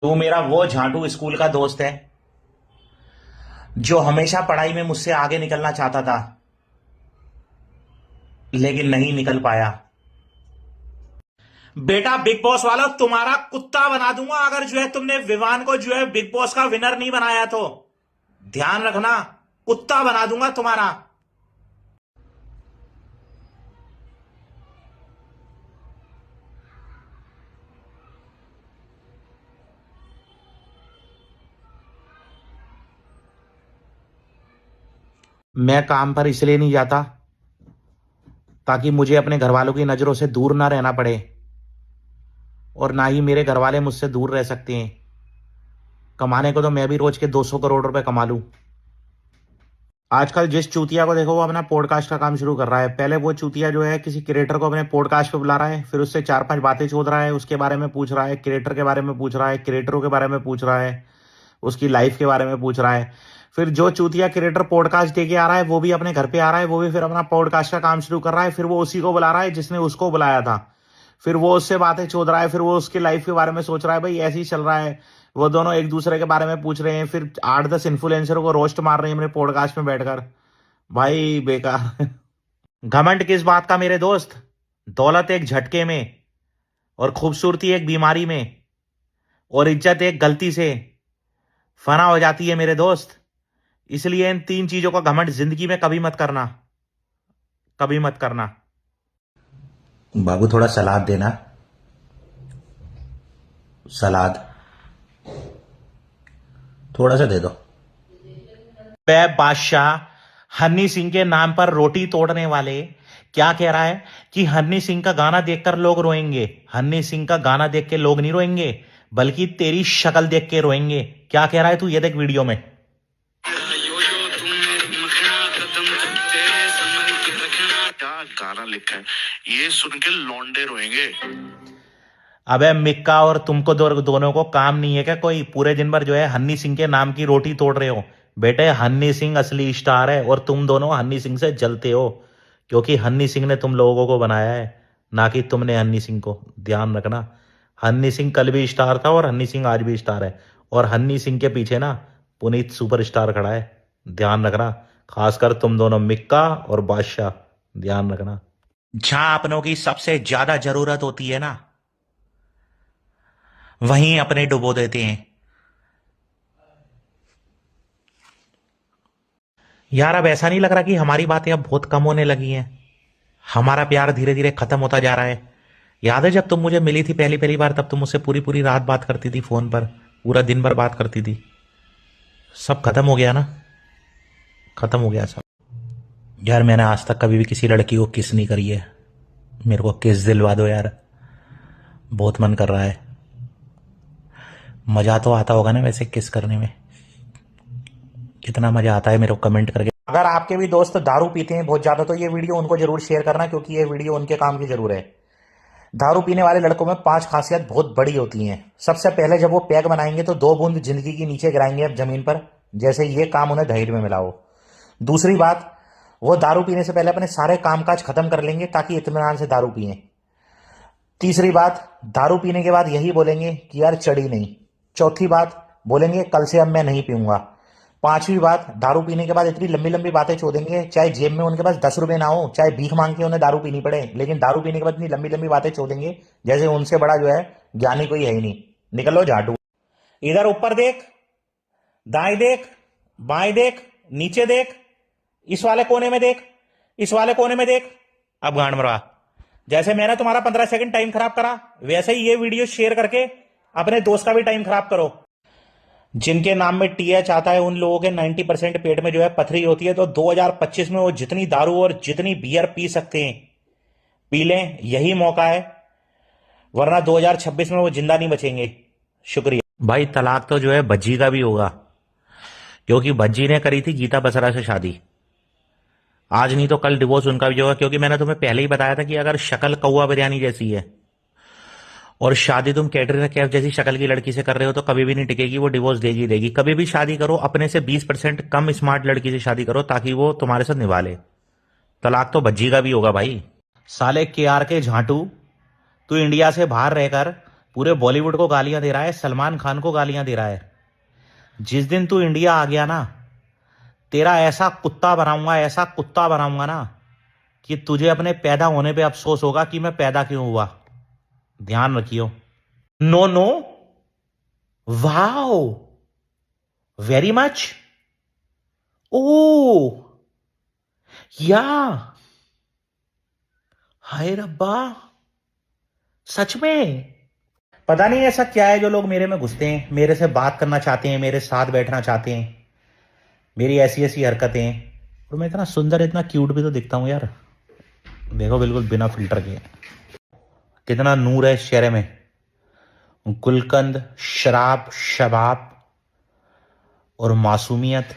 तू मेरा वो झांटू स्कूल का दोस्त है जो हमेशा पढ़ाई में मुझसे आगे निकलना चाहता था लेकिन नहीं निकल पाया। बेटा बिग बॉस वालों, तुम्हारा कुत्ता बना दूंगा अगर जो है तुमने विवान को जो है बिग बॉस का विनर नहीं बनाया तो। ध्यान रखना, कुत्ता बना दूंगा तुम्हारा। मैं काम पर इसलिए नहीं जाता ताकि मुझे अपने घर वालों की नजरों से दूर ना रहना पड़े, और ना ही मेरे घर वाले मुझसे दूर रह सकते हैं। कमाने को तो मैं भी रोज के 200 करोड़ रुपए कमा लूं। आजकल जिस चूतिया को देखो वो अपना पॉडकास्ट का काम शुरू कर रहा है। पहले वो चूतिया जो है किसी क्रिएटर को अपने पॉडकास्ट पे बुला रहा है, फिर उससे 4-5 बातें चोद रहा है, उसके बारे में पूछ रहा है, क्रिएटर के बारे में पूछ रहा है, क्रिएटरों के बारे में पूछ रहा है, उसकी लाइफ के बारे में पूछ रहा है। फिर जो चूतिया क्रिएटर पॉडकास्ट दे के आ रहा है वो भी अपने घर पे आ रहा है, वो भी फिर अपना पॉडकास्ट का काम शुरू कर रहा है। फिर वो उसी को बुला रहा है जिसने उसको बुलाया था, फिर वो उससे बातें चोद रहा है, फिर वो उसकी लाइफ के बारे में सोच रहा है। भाई ऐसे ही चल रहा है, वो दोनों एक दूसरे के बारे में पूछ रहे हैं, फिर 8-10 इन्फ्लुएंसरों को रोस्ट मार रहे हैं मेरे पॉडकास्ट में बैठकर। भाई बेकार। घमंड किस बात का मेरे दोस्त? दौलत एक झटके में, और खूबसूरती एक बीमारी में, और इज्जत एक गलती से फना हो जाती है मेरे दोस्त। इसलिए इन 3 चीजों का घमंड जिंदगी में कभी मत करना, कभी मत करना। बाबू थोड़ा सलाद देना, सलाद थोड़ा सा दे दो। बे बादशाह, हन्नी सिंह के नाम पर रोटी तोड़ने वाले क्या कह रहा है कि हन्नी सिंह का गाना देखकर लोग रोएंगे। हन्नी सिंह का गाना देख के लोग नहीं रोएंगे, बल्कि तेरी शक्ल देख के रोएंगे। क्या कह रहा है तू? ये देख वीडियो में। क्या गाना लिखा है, ये सुन के लौंडे रोएंगे। अबे मिक्का, और तुमको दोनों को काम नहीं है क्या? कोई पूरे दिन भर जो है हन्नी सिंह के नाम की रोटी तोड़ रहे हो। बेटे हन्नी सिंह असली स्टार है, और तुम दोनों हन्नी सिंह से जलते हो, क्योंकि हन्नी सिंह ने तुम लोगों को बनाया है, ना कि तुमने हन्नी सिंह को। ध्यान रखना, हन्नी सिंह कल भी स्टार था और हन्नी सिंह आज भी स्टार है, और हन्नी सिंह के पीछे ना पुनीत सुपरस्टार खड़ा है। ध्यान रखना, खासकर तुम दोनों मिक्का और बादशाह, ध्यान रखना। जहां अपनों की सबसे ज्यादा जरूरत होती है ना, वहीं अपने डुबो देते हैं। यार अब ऐसा नहीं लग रहा कि हमारी बातें अब बहुत कम होने लगी हैं? हमारा प्यार धीरे धीरे खत्म होता जा रहा है। याद है जब तुम मुझे मिली थी पहली पहली बार, तब तुम मुझसे पूरी पूरी रात बात करती थी फोन पर, पूरा दिन भर बात करती थी। सब खत्म हो गया ना, खत्म हो गया सब। यार मैंने आज तक कभी भी किसी लड़की को किस नहीं करी है। मेरे को किस दिलवा दो यार, बहुत मन कर रहा है। मजा तो आता होगा ना वैसे किस करने में? कितना मजा आता है मेरे को कमेंट करके। अगर आपके भी दोस्त दारू पीते हैं बहुत ज्यादा तो ये वीडियो उनको जरूर शेयर करना, क्योंकि ये वीडियो उनके काम की जरूर है। दारू पीने वाले लड़कों में 5 खासियत बहुत बड़ी होती हैं। सबसे पहले जब वो पैग बनाएंगे तो 2 बूंद जिंदगी की नीचे गिराएंगे अब जमीन पर, जैसे ये काम उन्हें धैर्य में मिला हो। दूसरी बात, वो दारू पीने से पहले अपने सारे कामकाज खत्म कर लेंगे ताकि इत्मीनान से दारू पिए। तीसरी बात, दारू पीने के बाद यही बोलेंगे कि यार चढ़ी नहीं। चौथी बात, बोलेंगे कल से अब मैं नहीं पीऊंगा। पांचवी बात, दारू पीने के बाद इतनी लंबी लंबी बातें चोदेंगे, चाहे जेब में उनके पास 10 रुपए ना हो, चाहे भीख मांग के उन्हें दारू पीनी पड़े, लेकिन दारू पीने के बाद इतनी लंबी लंबी बातें चोदेंगे जैसे उनसे बड़ा जो है ज्ञानी कोई है ही नहीं। निकलो झाटू। इधर ऊपर देख, दाएं देख, बाएं देख, नीचे देख, इस वाले कोने में देख, इस वाले कोने में देख। अब गांड मरवा। जैसे मैंने तुम्हारा 15 सेकंड टाइम खराब करा, वैसे ही ये वीडियो शेयर करके अपने दोस्त का भी टाइम खराब करो। जिनके नाम में टीएच आता है उन लोगों के 90% पेट में जो है पथरी होती है, तो 2025 में वो जितनी दारू और जितनी बियर पी सकते हैं पी लें, यही मौका है, वरना 2026 में वो जिंदा नहीं बचेंगे। शुक्रिया। भाई तलाक तो जो है भज्जी का भी होगा, क्योंकि भज्जी ने करी थी गीता बसरा से शादी। आज नहीं तो कल डिवोर्स उनका भी होगा, क्योंकि मैंने तुम्हें पहले ही बताया था कि अगर शक्ल कौवा बिरयानी जैसी है और शादी तुम कैटरीना कैफ जैसी शक्ल की लड़की से कर रहे हो तो कभी भी नहीं टिकेगी, वो डिवोर्स देगी देगी। कभी भी शादी करो अपने से 20% कम स्मार्ट लड़की से शादी करो, ताकि वो तुम्हारे साथ निभा ले। तलाक तो भज्जी का भी होगा भाई। साले केआर के झांटू, तू इंडिया से बाहर रहकर पूरे बॉलीवुड को गालियां दे रहा है, सलमान खान को गालियां दे रहा है। जिस दिन तू इंडिया आ गया ना, तेरा ऐसा कुत्ता बनाऊंगा, ऐसा कुत्ता बनाऊंगा ना कि तुझे अपने पैदा होने पे अफसोस होगा कि मैं पैदा क्यों हुआ। ध्यान रखियो। No no, wow, very much, oh yeah, हाय रब्बा, सच में। पता नहीं ऐसा क्या है जो लोग मेरे में घुसते हैं, मेरे से बात करना चाहते हैं, मेरे साथ बैठना चाहते हैं, मेरी ऐसी ऐसी हरकतें। और मैं इतना सुंदर, इतना क्यूट भी तो दिखता हूँ यार। देखो, बिल्कुल बिना फिल्टर के कितना नूर है इस चेहरे में। गुलकंद, शराब, शबाब और मासूमियत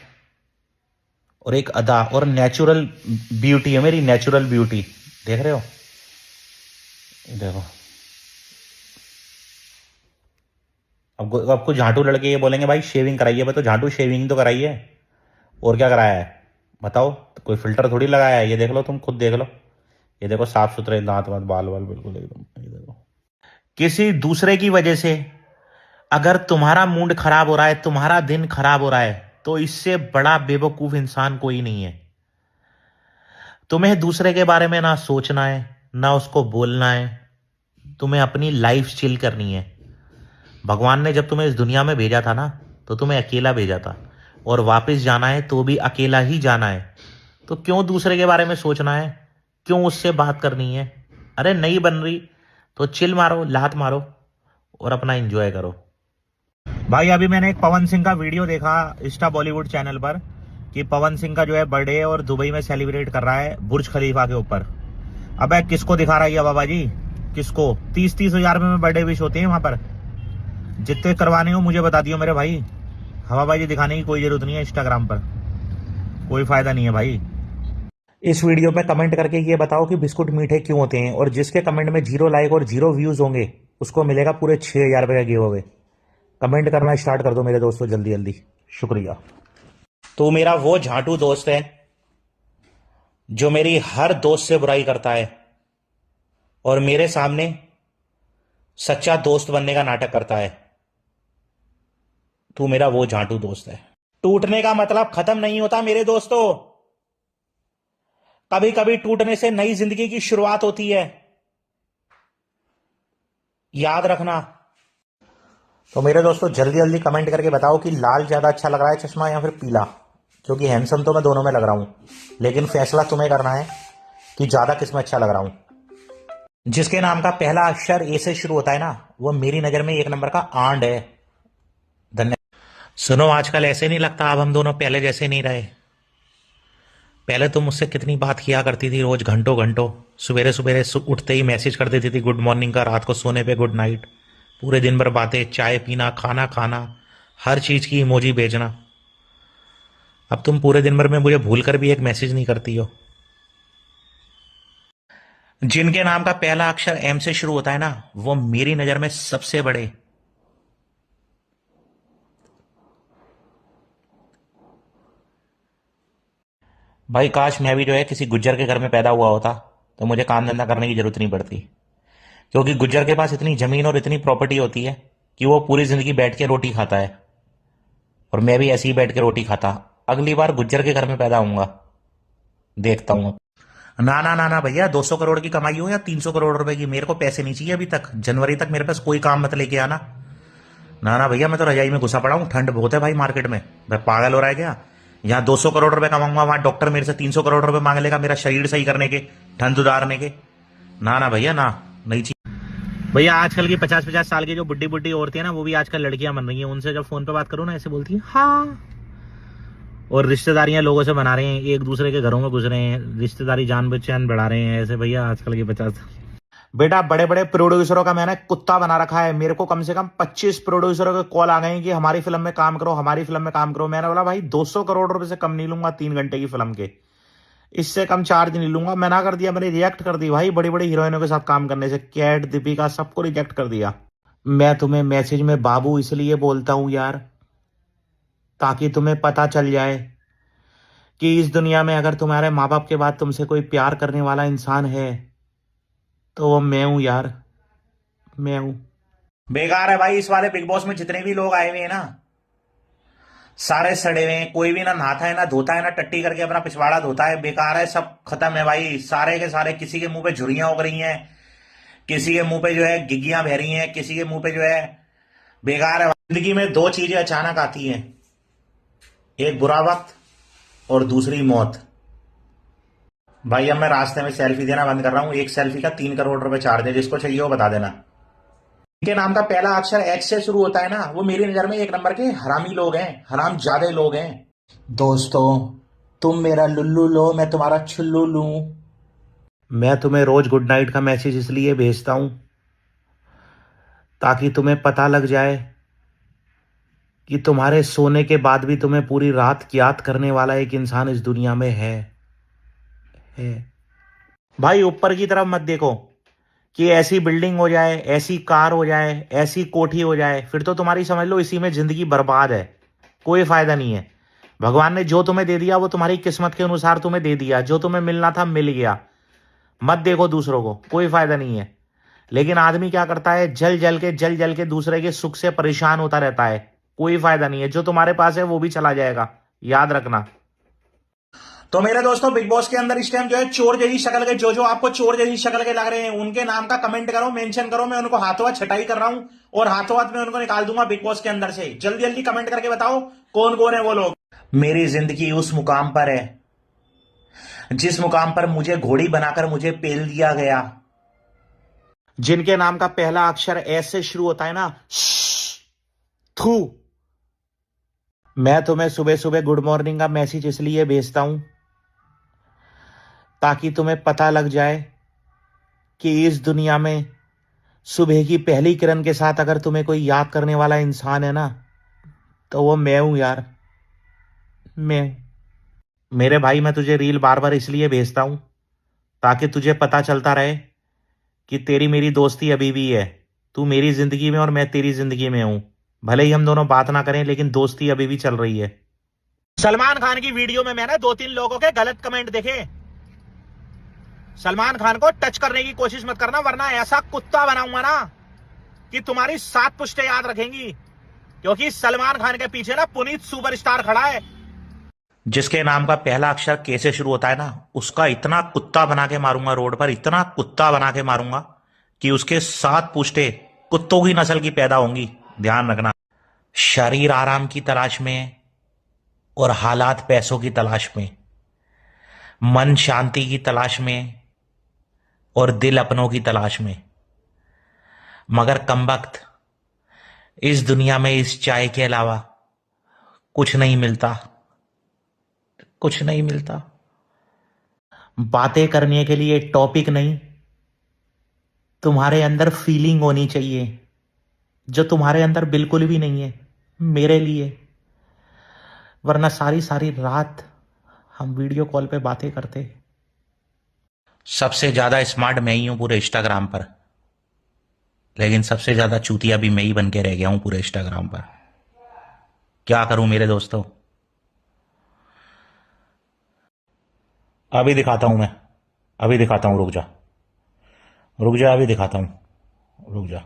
और एक अदा और नेचुरल ब्यूटी है मेरी, नेचुरल ब्यूटी। देख रहे हो, देखो। अब कुछ झांटू लड़के ये बोलेंगे भाई शेविंग कराइए, भाई तो झांटू शेविंग तो कराइए, और क्या कराया है बताओ। तो कोई फिल्टर थोड़ी लगाया है। ये देख लो, तुम खुद देख लो, ये देखो साफ सुथरे दांत वांत, बाल वाल बिल्कुल एकदम। ये देखो, किसी दूसरे की वजह से अगर तुम्हारा मूड खराब हो रहा है, तुम्हारा दिन खराब हो रहा है, तो इससे बड़ा बेवकूफ इंसान कोई नहीं है। तुम्हें दूसरे के बारे में ना सोचना है, ना उसको बोलना है। तुम्हें अपनी लाइफ चिल करनी है। भगवान ने जब तुम्हें इस दुनिया में भेजा था ना, तो तुम्हें अकेला भेजा था, और वापस जाना है तो भी अकेला ही जाना है। तो क्यों दूसरे के बारे में सोचना है, क्यों उससे बात करनी है। अरे नहीं बन रही तो चिल मारो, लात मारो और अपना एंजॉय करो। भाई अभी मैंने एक पवन सिंह का वीडियो देखा इंस्टा बॉलीवुड चैनल पर, कि पवन सिंह का जो है बर्थडे है और दुबई में सेलिब्रेट कर रहा है बुर्ज खलीफा के ऊपर। अबे किसको दिखा रहा है ये बाबा जी, किसको? 30-30 हजार में बर्थडे विश होते हैं वहां पर। जितने करवाने हो मुझे बता दियो मेरे भाई। हवाबाजी दिखाने की कोई जरूरत नहीं है इंस्टाग्राम पर, कोई फायदा नहीं है भाई। इस वीडियो में कमेंट करके ये बताओ कि बिस्कुट मीठे क्यों होते हैं, और जिसके कमेंट में 0 लाइक और 0 व्यूज होंगे उसको मिलेगा पूरे 6,000 रुपए का गिव अवे। कमेंट करना स्टार्ट कर दो मेरे दोस्तों, जल्दी जल्दी। शुक्रिया। तू मेरा वो झांटू दोस्त है जो मेरी हर दोस्त से बुराई करता है और मेरे सामने सच्चा दोस्त बनने का नाटक करता है। तू मेरा वो झांटू दोस्त है। टूटने का मतलब खत्म नहीं होता मेरे दोस्तों, कभी कभी टूटने से नई जिंदगी की शुरुआत होती है, याद रखना। तो मेरे दोस्तों जल्दी जल्दी कमेंट करके बताओ कि लाल ज्यादा अच्छा लग रहा है चश्मा या फिर पीला, क्योंकि हैंडसम तो मैं दोनों में लग रहा हूं, लेकिन फैसला तुम्हें करना है कि ज्यादा किस में अच्छा लग रहा हूं। जिसके नाम का पहला अक्षर ए से शुरू होता है ना, वो मेरी नजर में 1 नंबर का आंड है। धन्यवाद। सुनो, आजकल ऐसे नहीं लगता, अब हम दोनों पहले जैसे नहीं रहे। पहले तुम मुझसे कितनी बात किया करती थी, रोज घंटों घंटों। सवेरे सवेरे उठते ही मैसेज कर देती थी गुड मॉर्निंग का, रात को सोने पे गुड नाइट। पूरे दिन भर बातें, चाय पीना, खाना खाना, हर चीज की इमोजी भेजना। अब तुम पूरे दिन भर में मुझे भूल कर भी एक मैसेज नहीं करती हो। जिनके नाम का पहला अक्षर एम से शुरू होता है ना, वो मेरी नजर में सबसे बड़े। भाई काश मैं भी जो है किसी गुज्जर के घर में पैदा हुआ होता, तो मुझे काम धंधा करने की जरूरत नहीं पड़ती। क्योंकि गुज्जर के पास इतनी जमीन और इतनी प्रॉपर्टी होती है कि वो पूरी जिंदगी बैठ के रोटी खाता है, और मैं भी ऐसे ही बैठ के रोटी खाता। अगली बार गुज्जर के घर में पैदा होऊंगा, देखता हूँ। ना ना ना ना भैया, 200 करोड़ की कमाई हो या 300 करोड़ रुपए की, मेरे को पैसे नहीं चाहिए अभी तक। जनवरी तक मेरे पास कोई काम मत लेके आना। ना ना भैया, मैं तो रजाई में घुसा पड़ा हूँ, ठंड बहुत है भाई मार्केट में। मैं पागल हो रहा है क्या? यहाँ 200 करोड़ रुपए कमाऊंगा, वहां डॉक्टर मेरे से 300 करोड़ रुपए मांग लेगा मेरा शरीर सही करने के, ठंड उतारने के। ना ना भैया, ना, नहीं चाहिए भैया। आजकल की 50-50 साल की जो बुड्ढी बुड्ढी औरतें हैं ना, वो भी आजकल लड़कियां बन रही हैं। उनसे जब फोन पे बात करूँ ना, ऐसे बोलती है हाँ। और रिश्तेदारियां लोगों से बना रहे हैं, एक दूसरे के घरों में घुस रहे हैं, रिश्तेदारी जान पहचान बढ़ा रहे हैं ऐसे। भैया आजकल के 50। बेटा बड़े बड़े प्रोड्यूसरों का मैंने कुत्ता बना रखा है। मेरे को कम से कम 25 प्रोड्यूसरों के कॉल आ गए हैं कि हमारी फिल्म में काम करो, हमारी फिल्म में काम करो। मैंने बोला भाई 200 करोड़ रुपए से कम नहीं लूंगा 3 घंटे की फिल्म के, इससे कम चार्ज नहीं लूंगा। मना कर दिया, मैंने रिजेक्ट कर दी भाई। बड़ी बड़ी हीरोइनों के साथ काम करने से, कैट, दीपिका, सबको रिजेक्ट कर दिया। मैं तुम्हें मैसेज में बाबू इसलिए बोलता हूं यार, ताकि तुम्हें पता चल जाए कि इस दुनिया में अगर तुम्हारे माँ बाप के बाद तुमसे कोई प्यार करने वाला इंसान है, तो वो मैं हूं यार, मैं हूं। बेकार है भाई। इस वाले बिग बॉस में जितने भी लोग आए हुए हैं ना, सारे सड़े हुए हैं। कोई भी ना नहाता है ना धोता है ना टट्टी करके अपना पिछवाड़ा धोता है। बेकार है, सब खत्म है भाई। सारे के सारे, किसी के मुंह पे झुर्रियां उग रही हैं, किसी के मुंह पे जो है गिग्गियां बह रही हैं, किसी के मुंह पे जो है। बेकार है। जिंदगी में दो चीजें अचानक आती हैं, एक बुरा वक्त और दूसरी मौत। भाई अब मैं रास्ते में सेल्फी देना बंद कर रहा हूं। एक सेल्फी का 3 करोड़ रुपए चार्ज है। जिसको चाहिए वो बता देना। इनके नाम का पहला अक्षर एच से शुरू होता है ना, वो मेरी नजर में 1 नंबर के हरामी लोग हैं, हराम ज्यादा लोग हैं। दोस्तों, तुम मेरा लुल्लू लो, मैं तुम्हारा छुल्लू लूं। मैं तुम्हें रोज गुड नाइट का मैसेज इसलिए भेजता हूं ताकि तुम्हें पता लग जाए कि तुम्हारे सोने के बाद भी तुम्हें पूरी रात याद करने वाला एक इंसान इस दुनिया में है। भाई ऊपर की तरफ मत देखो कि ऐसी बिल्डिंग हो जाए, ऐसी कार हो जाए, ऐसी कोठी हो जाए, फिर तो तुम्हारी समझ लो इसी में जिंदगी बर्बाद है। कोई फायदा नहीं है। भगवान ने जो तुम्हें दे दिया वो तुम्हारी किस्मत के अनुसार तुम्हें दे दिया। जो तुम्हें मिलना था मिल गया। मत देखो दूसरों को, कोई फायदा नहीं है। लेकिन आदमी क्या करता है, जल जल के दूसरे के सुख से परेशान होता रहता है। कोई फायदा नहीं है। जो तुम्हारे पास है वो भी चला जाएगा, याद रखना। तो मेरे दोस्तों, बिग बॉस के अंदर इस टाइम जो है चोर जैसी शक्ल के, जो आपको चोर जैसी शक्ल के लग रहे हैं, उनके नाम का कमेंट करो, मेंशन करो। मैं उनको हाथों हाथ छटाई कर रहा हूं और हाथों हाथ में उनको निकाल दूंगा बिग बॉस के अंदर से। जल्दी जल्दी कमेंट करके बताओ कौन कौन है वो लोग। मेरी जिंदगी उस मुकाम पर है जिस मुकाम पर मुझे घोड़ी बनाकर मुझे पेल दिया गया। जिनके नाम का पहला अक्षर एस से शुरू होता है ना, थू। मैं तुम्हें सुबह सुबह गुड मॉर्निंग का मैसेज इसलिए भेजता हूं ताकि तुम्हें पता लग जाए कि इस दुनिया में सुबह की पहली किरण के साथ अगर तुम्हें कोई याद करने वाला इंसान है ना, तो वो मैं हूं यार। मैं मेरे भाई, मैं तुझे रील बार बार इसलिए भेजता हूं ताकि तुझे पता चलता रहे कि तेरी मेरी दोस्ती अभी भी है। तू मेरी जिंदगी में और मैं तेरी जिंदगी में हूं। भले ही हम दोनों बात ना करें, लेकिन दोस्ती अभी भी चल रही है। सलमान खान की वीडियो में मैंने 2-3 लोगों के गलत कमेंट देखे। सलमान खान को टच करने की कोशिश मत करना, वरना ऐसा कुत्ता बनाऊंगा ना कि तुम्हारी 7 पुश्तें याद रखेंगी। क्योंकि सलमान खान के पीछे ना पुनीत सुपरस्टार खड़ा है। जिसके नाम का पहला अक्षर के से शुरू होता है ना, उसका इतना कुत्ता बना के मारूंगा रोड पर, इतना कुत्ता बना के मारूंगा कि उसके 7 पुश्तें कुत्तों की नस्ल की पैदा होंगी। ध्यान रखना। शरीर आराम की तलाश में और हालात पैसों की तलाश में, मन शांति की तलाश में और दिल अपनों की तलाश में। मगर कमबख्त, इस दुनिया में इस चाय के अलावा कुछ नहीं मिलता, कुछ नहीं मिलता। बातें करने के लिए टॉपिक नहीं, तुम्हारे अंदर फीलिंग होनी चाहिए, जो तुम्हारे अंदर बिल्कुल भी नहीं है मेरे लिए। वरना सारी सारी रात हम वीडियो कॉल पे बातें करते। सबसे ज्यादा स्मार्ट मैं ही हूं पूरे इंस्टाग्राम पर, लेकिन सबसे ज्यादा चूतिया भी मैं ही बन के रह गया हूं पूरे इंस्टाग्राम पर। क्या करूं मेरे दोस्तों। अभी दिखाता हूं मैं, अभी दिखाता हूं। रुक जा, रुक जा, अभी दिखाता हूं। रुक जा,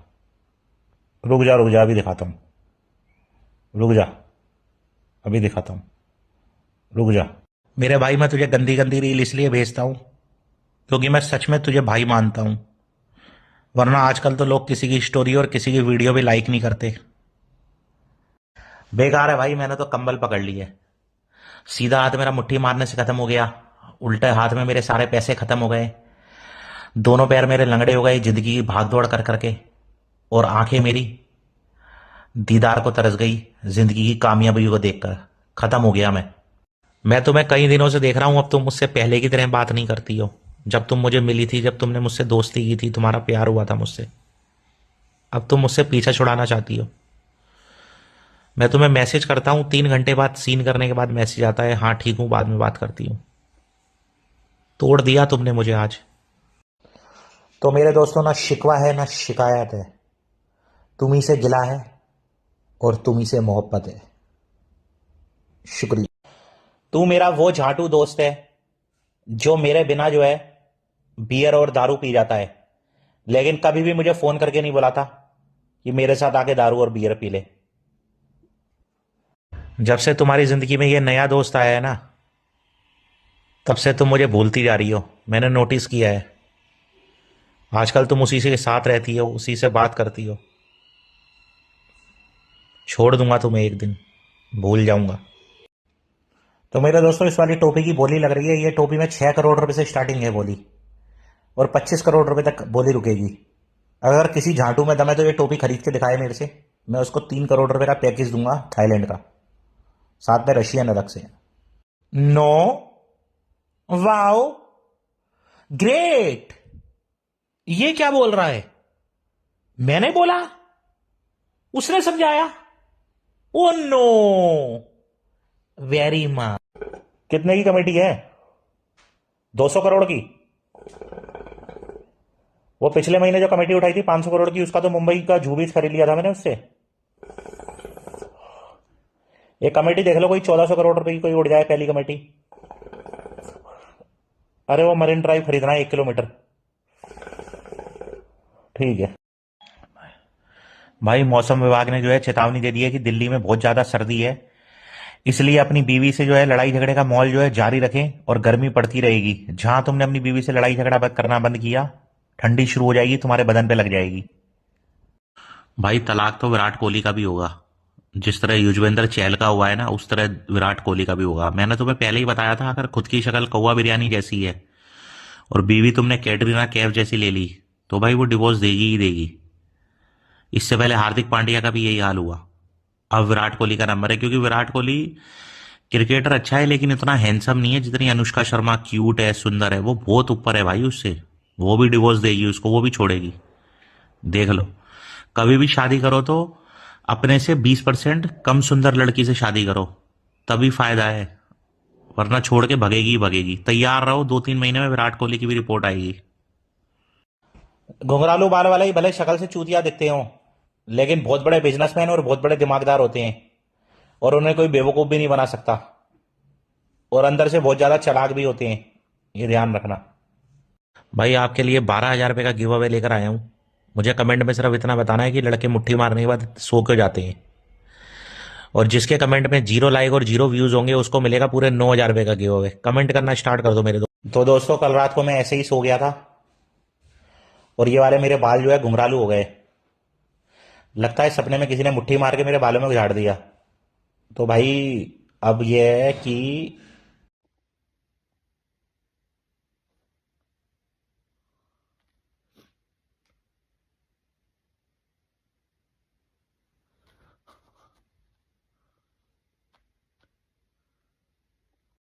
रुक जा, रुक जा, अभी दिखाता हूं। रुक जा, अभी दिखाता हूं। रुक जा। मेरे भाई, मैं तुझे गंदी गंदी रील इसलिए भेजता हूं क्योंकि मैं सच में तुझे भाई मानता हूं। वरना आजकल तो लोग किसी की स्टोरी और किसी की वीडियो भी लाइक नहीं करते। बेकार है भाई। मैंने तो कंबल पकड़ ली है। सीधा हाथ मेरा मुट्ठी मारने से खत्म हो गया, उल्टे हाथ में मेरे सारे पैसे खत्म हो गए, दोनों पैर मेरे लंगड़े हो गए जिंदगी की भाग दौड़ कर करके, और आंखें मेरी दीदार को तरस गई जिंदगी की कामयाबी को देखकर। खत्म हो गया मैं तुम्हें कई दिनों से देख रहा हूं। अब तुम मुझसे पहले की तरह बात नहीं करती हो। जब तुम मुझे मिली थी, जब तुमने मुझसे दोस्ती की थी, तुम्हारा प्यार हुआ था मुझसे, अब तुम मुझसे पीछा छुड़ाना चाहती हो। मैं तुम्हें मैसेज करता हूं, 3 घंटे बाद सीन करने के बाद मैसेज आता है, हाँ ठीक हूं, बाद में बात करती हूं। तोड़ दिया तुमने मुझे आज। तो मेरे दोस्तों, ना शिकवा है ना शिकायत है, तुम्ही से गिला है और तुम्ही से मोहब्बत है। शुक्रिया। तू मेरा वो झाटू दोस्त है जो मेरे बिना जो है बियर और दारू पी जाता है, लेकिन कभी भी मुझे फोन करके नहीं बुलाता कि मेरे साथ आके दारू और बियर पी ले। जब से तुम्हारी जिंदगी में ये नया दोस्त आया है ना, तब से तुम मुझे भूलती जा रही हो। मैंने नोटिस किया है। आजकल तुम उसी से साथ रहती हो, उसी से बात करती हो। छोड़ दूंगा तुम्हें एक दिन, भूल जाऊंगा। तो मेरे दोस्तों, इस वाली टोपी की बोली लग रही है। ये टोपी में 6 करोड़ रुपए से स्टार्टिंग है बोली, और 25 करोड़ रुपए तक बोली रुकेगी। अगर किसी झांटू में दम है तो ये टोपी खरीद के दिखाए मेरे से, मैं उसको 3 करोड़ रुपए का पैकेज दूंगा थाईलैंड का, साथ में रशियन अलग से। No, wow, great. ये क्या बोल रहा है? मैंने बोला, उसने समझाया। Oh no, very much. कितने की कमेटी है? 200 करोड़ की। वो पिछले महीने जो कमेटी उठाई थी 500 करोड़ की, उसका तो मुंबई का जू बीच खरीद लिया था मैंने उससे। एक कमेटी देख लो, कोई 1400 करोड़ रुपए की कोई उड़ जाए पहली कमेटी। अरे वो मरीन ड्राइव खरीदना है 1 किलोमीटर। ठीक है भाई, मौसम विभाग ने जो है चेतावनी दे दी है कि दिल्ली में बहुत ज्यादा सर्दी है, इसलिए अपनी बीवी से जो है लड़ाई झगड़े का माहौल जो है जारी रखें, और गर्मी पड़ती रहेगी। जहां तुमने अपनी बीवी से लड़ाई झगड़ा करना बंद किया, ठंडी शुरू हो जाएगी, तुम्हारे बदन पे लग जाएगी। भाई तलाक तो विराट कोहली का भी होगा। जिस तरह युजवेंद्र चहल का हुआ है ना, उस तरह विराट कोहली का भी होगा। मैंने तुम्हें पहले ही बताया था, अगर खुद की शक्ल कौवा बिरयानी जैसी है और बीवी तुमने कैटरीना कैफ जैसी ले ली, तो भाई वो डिवोर्स देगी ही देगी। इससे पहले हार्दिक पांड्या का भी यही हाल हुआ। अब विराट कोहली का नंबर है, क्योंकि विराट कोहली क्रिकेटर अच्छा है, लेकिन इतना हैंडसम नहीं है जितनी अनुष्का शर्मा क्यूट है, सुंदर है। वो बहुत ऊपर है भाई उससे। वो भी डिवोर्स देगी उसको, वो भी छोड़ेगी। देख लो, कभी भी शादी करो तो अपने से 20% कम सुंदर लड़की से शादी करो, तभी फायदा है। वरना छोड़ के भगेगी ही भगेगी। तैयार रहो, 2-3 महीने में विराट कोहली की भी रिपोर्ट आएगी। घुंघरालू बाल वाले ही भले शक्ल से चूतिया दिखते हो, लेकिन बहुत बड़े बिजनेसमैन और बहुत बड़े दिमागदार होते हैं, और उन्हें कोई बेवकूफ भी नहीं बना सकता, और अंदर से बहुत ज्यादा चालाक भी होते हैं, ये ध्यान रखना। भाई आपके लिए 12,000 रुपए का गिव अवे लेकर आया हूं। मुझे कमेंट में सिर्फ इतना बताना है कि लड़के मुट्ठी मारने के बाद सो क्यों जाते हैं, और जिसके कमेंट में 0 लाइक और 0 व्यूज होंगे उसको मिलेगा पूरे 9,000 रुपए का गिव अवे। कमेंट करना स्टार्ट कर दो मेरे तो दोस्तों, कल रात को मैं ऐसे ही सो गया था, और ये वाले मेरे बाल जो है घुंघरालू हो गए। लगता है सपने में किसी ने मुट्ठी मार के मेरे बालों में उजाड़ दिया। तो भाई अब ये है कि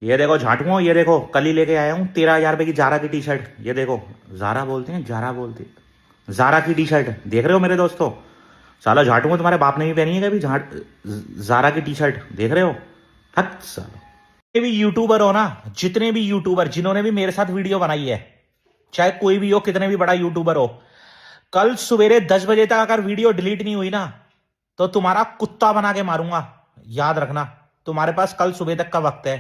ये देखो झाटुओं, ये देखो कल ही लेके आया हूँ 13,000 रुपए की जारा की टी शर्ट। ये देखो, जारा बोलते हैं, जारा बोलते हैं, जारा की टी शर्ट। देख रहे हो मेरे दोस्तों? साला झाटुओं, तुम्हारे बाप ने भी पहनी है कभी जारा की टी शर्ट? देख रहे हो? हट साला। जितने भी यूट्यूबर हो ना, जितने भी यूट्यूबर जिन्होंने भी मेरे साथ वीडियो बनाई है, चाहे कोई भी हो, कितने भी बड़ा यूट्यूबर हो, कल सवेरे 10 बजे तक अगर वीडियो डिलीट नहीं हुई ना, तो तुम्हारा कुत्ता बना के मारूंगा। याद रखना, तुम्हारे पास कल सुबह तक का वक्त है,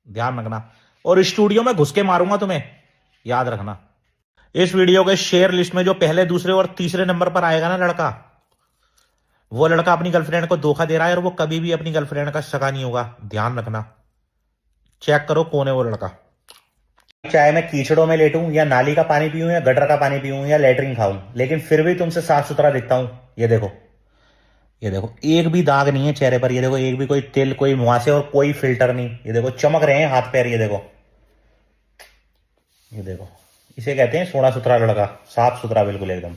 ध्यान रखना। और स्टूडियो में घुस के मारूंगा तुम्हें, याद रखना। इस वीडियो के शेयर लिस्ट में जो पहले, दूसरे और तीसरे नंबर पर आएगा ना लड़का, वो लड़का अपनी गर्लफ्रेंड को धोखा दे रहा है, और वो कभी भी अपनी गर्लफ्रेंड का सगा नहीं होगा, ध्यान रखना। चेक करो कौन है वो लड़का। चाहे मैं कीचड़ों में लेटूं, या नाली का पानी पीऊं, या गटर का पानी पीऊं, या लेटरिन खाऊं, लेकिन फिर भी तुमसे साफ सुथरा दिखता हूं। ये देखो, ये देखो, एक भी दाग नहीं है चेहरे पर। ये देखो, एक भी कोई तिल, कोई मुहासे और कोई फिल्टर नहीं। ये देखो, चमक रहे हैं हाथ पैर। ये देखो, ये देखो, इसे कहते हैं सोना सुथरा लड़का, साफ सुथरा बिल्कुल एकदम।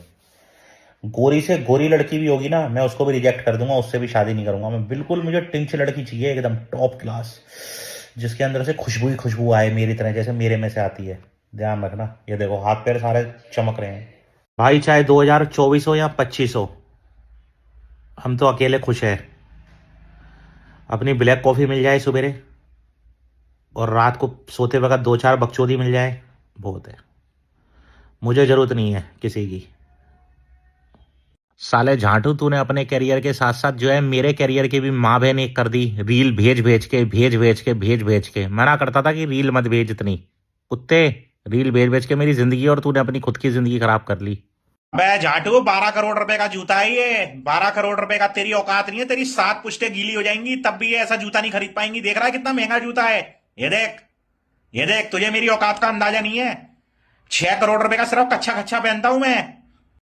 गोरी से गोरी लड़की भी होगी ना, मैं उसको भी रिजेक्ट कर दूंगा, उससे भी शादी नहीं करूंगा मैं। बिल्कुल मुझे टिंच लड़की चाहिए, एकदम टॉप क्लास, जिसके अंदर से खुशबू ही खुशबू आए, मेरी तरह, जैसे मेरे में से आती है। ध्यान रखना। ये देखो, हाथ पैर सारे चमक रहे हैं। भाई चाहे 2024 हो या 25 हो, हम तो अकेले खुश है। अपनी ब्लैक कॉफी मिल जाए सुबेरे, और रात को सोते वक्त 2-4 बकचोदी मिल जाए, बहुत है। मुझे जरूरत नहीं है किसी की। साले झांटू, तूने अपने करियर के साथ साथ जो है मेरे करियर की भी माँ बहन एक कर दी। रील भेज भेज के, भेज भेज के, भेज भेज के। मना करता था कि रील मत भेज इतनी, कुत्ते। रील भेज भेज के मेरी जिंदगी और तूने अपनी खुद की जिंदगी खराब कर ली। अबे झाटू, 12 करोड़ रुपए का जूता है ये। 12 करोड़ रुपए का तेरी औकात नहीं है, तेरी 7 पुश्तें गीली हो जाएंगी तब भी ये ऐसा जूता नहीं खरीद पाएंगी। देख रहा है कितना महंगा जूता है? ये देख, ये देख, तुझे मेरी औकात का अंदाजा नहीं है। 6 करोड़ रुपए का सिर्फ कच्चा कच्चा पहनता हूं मैं।